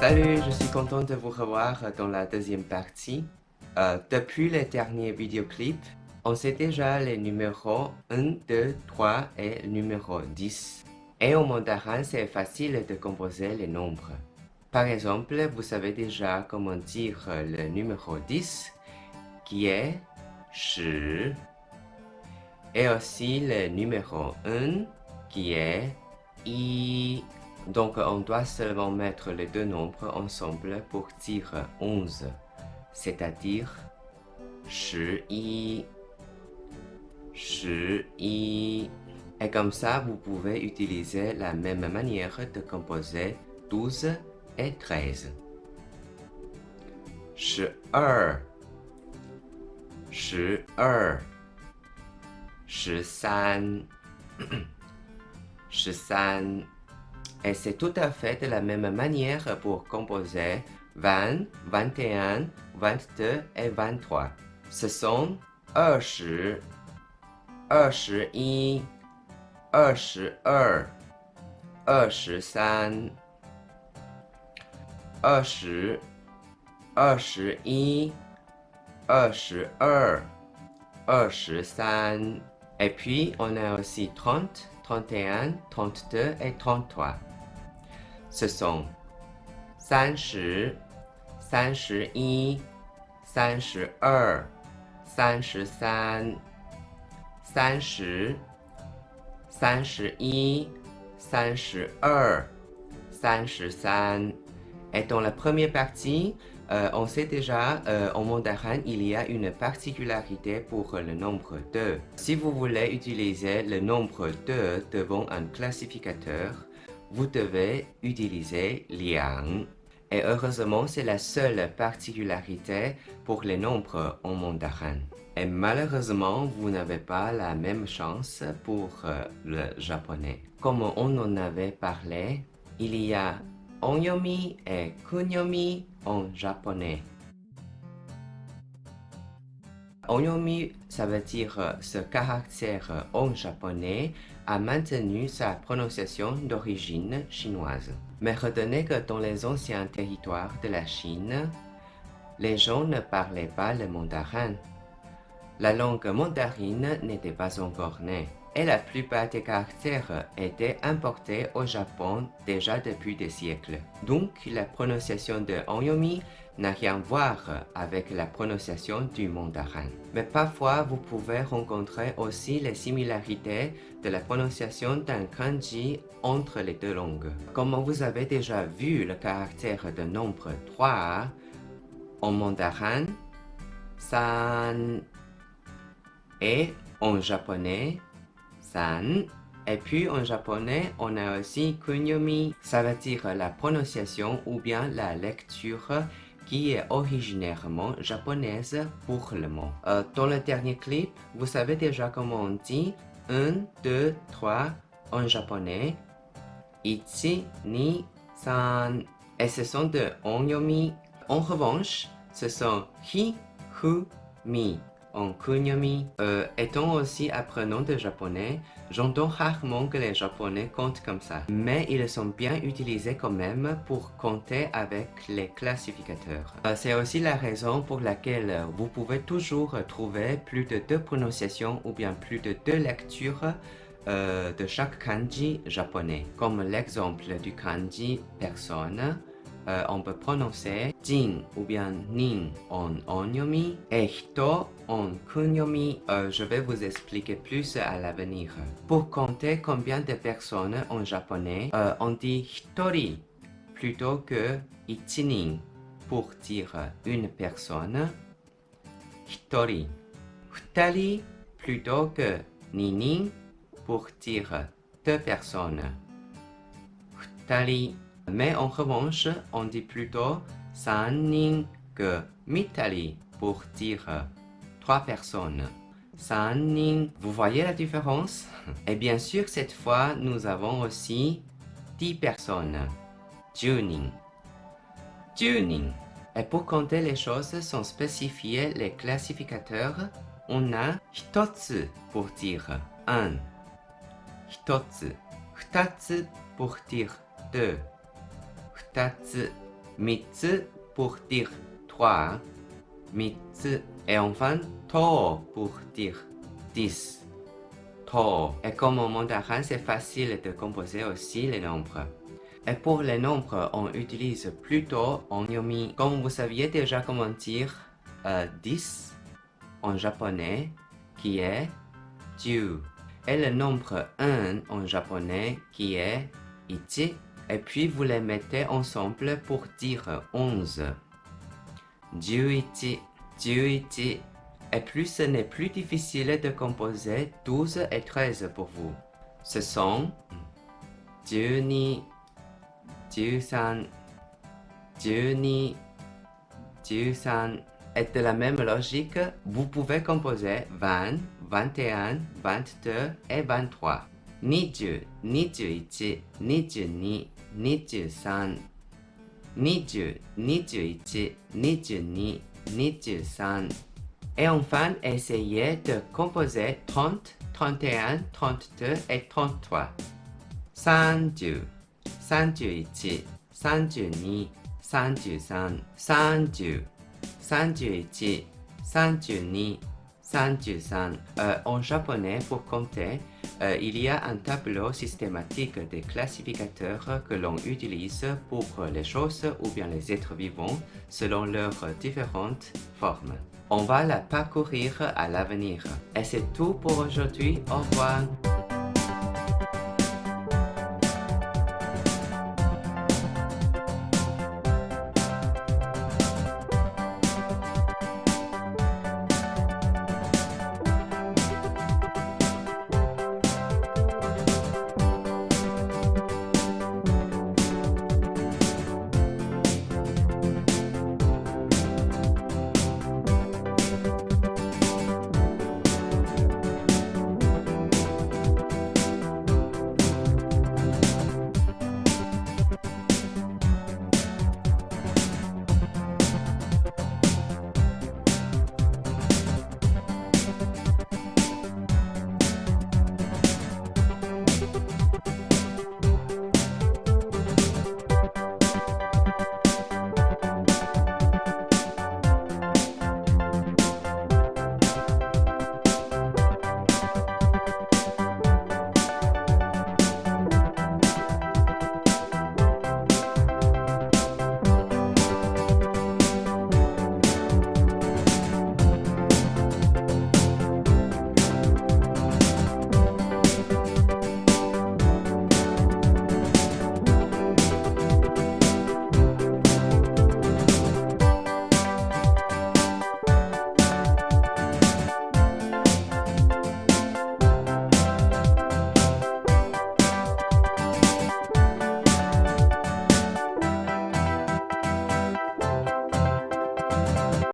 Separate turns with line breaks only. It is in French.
Salut, je suis content de vous revoir dans la deuxième partie. Depuis le dernier vidéoclip, on sait déjà les numéros 1, 2, 3 et le numéro 10. Et au mandarin, c'est facile de composer les nombres. Par exemple, vous savez déjà comment dire le numéro 10, qui est 10, et aussi le numéro 1, qui est i. Donc, on doit seulement mettre les deux nombres ensemble pour dire 11, c'est-à-dire 11, 11. Et comme ça, vous pouvez utiliser la même manière de composer 12 et 13. 12, 12, 13, 13. Et c'est tout à fait de la même manière pour composer 20, 21, 22 et 23. Ce sont 20, 21, 22, 23, 20, 21, 22, 23. Et puis, on a aussi 30, 31, 32 et 33. Ce sont 30, 31, 32, 33, 30, 31, 32, 33. Et dans la première partie, on sait déjà, en mandarin, il y a une particularité pour le nombre 2. Si vous voulez utiliser le nombre 2 devant un classificateur, vous devez utiliser liang. Et heureusement, c'est la seule particularité pour les nombres en mandarin. Et malheureusement, vous n'avez pas la même chance pour le japonais. Comme on en avait parlé, il y a onyomi et kunyomi en japonais. Onyomi, ça veut dire ce caractère en japonais a maintenu sa prononciation d'origine chinoise. Mais retenez que dans les anciens territoires de la Chine, les gens ne parlaient pas le mandarin. La langue mandarine n'était pas encore née. Et la plupart des caractères étaient importés au Japon déjà depuis des siècles. Donc, la prononciation de onyomi n'a rien à voir avec la prononciation du mandarin. Mais parfois, vous pouvez rencontrer aussi les similarités de la prononciation d'un kanji entre les deux langues. Comme vous avez déjà vu le caractère de nombre 3, en mandarin, san, et en japonais, san. Et puis en japonais, on a aussi kunyomi. Ça veut dire la prononciation ou bien la lecture qui est originairement japonaise pour le mot. Dans le dernier clip, vous savez déjà comment on dit 1, 2, 3 en japonais. Ichi, ni, san. Et ce sont de onyomi. En revanche, ce sont hi, hu, mi. En kunyomi. Étant aussi apprenant de japonais, j'entends rarement que les japonais comptent comme ça. Mais ils sont bien utilisés quand même pour compter avec les classificateurs. C'est aussi la raison pour laquelle vous pouvez toujours trouver plus de 2 prononciations ou bien plus de 2 lectures de chaque kanji japonais. Comme l'exemple du kanji personne, on peut prononcer jin ou bien nin en onyomi et hito en kunyomi. Je vais vous expliquer plus à l'avenir. Pour compter combien de personnes en japonais, on dit hitori plutôt que ichinin pour dire une personne. Hitori. Futari plutôt que ninin pour dire 2 personnes. Futari. Mais en revanche, on dit plutôt sannin que mitari pour dire 3 personnes. Sannin, vous voyez la différence? Et bien sûr, cette fois, nous avons aussi 10 personnes. Junin. Junin. Et pour compter les choses sans spécifier les classificateurs, on a hitotsu pour dire 1. Hitotsu. Futatsu pour dire 2. 2つ mitsu pour dire 3, mitsu. Et enfin, to pour dire 10. To. Et comme en mandarin, c'est facile de composer aussi les nombres. Et pour les nombres, on utilise plutôt onyomi. Comme vous saviez déjà comment dire 10 en japonais, qui est 10. Et le nombre 1 en japonais, qui est ichi. Et puis vous les mettez ensemble pour dire 11. 11, 11. Et plus ce n'est plus difficile de composer 12 et 13 pour vous. Ce sont 12, 13, 12, 13. Et de la même logique, vous pouvez composer 20, 21, 22 et 23. 20, 21, 22, 23. 20, 21, 22, 23. Et enfin, essayez de composer 30, 31, 32 et 33. 30, 31, 32, 33, 30, 31, 32, 33. En japonais, pour compter, il y a un tableau systématique des classificateurs que l'on utilise pour les choses ou bien les êtres vivants selon leurs différentes formes. On va la parcourir à l'avenir. Et c'est tout pour aujourd'hui. Au revoir.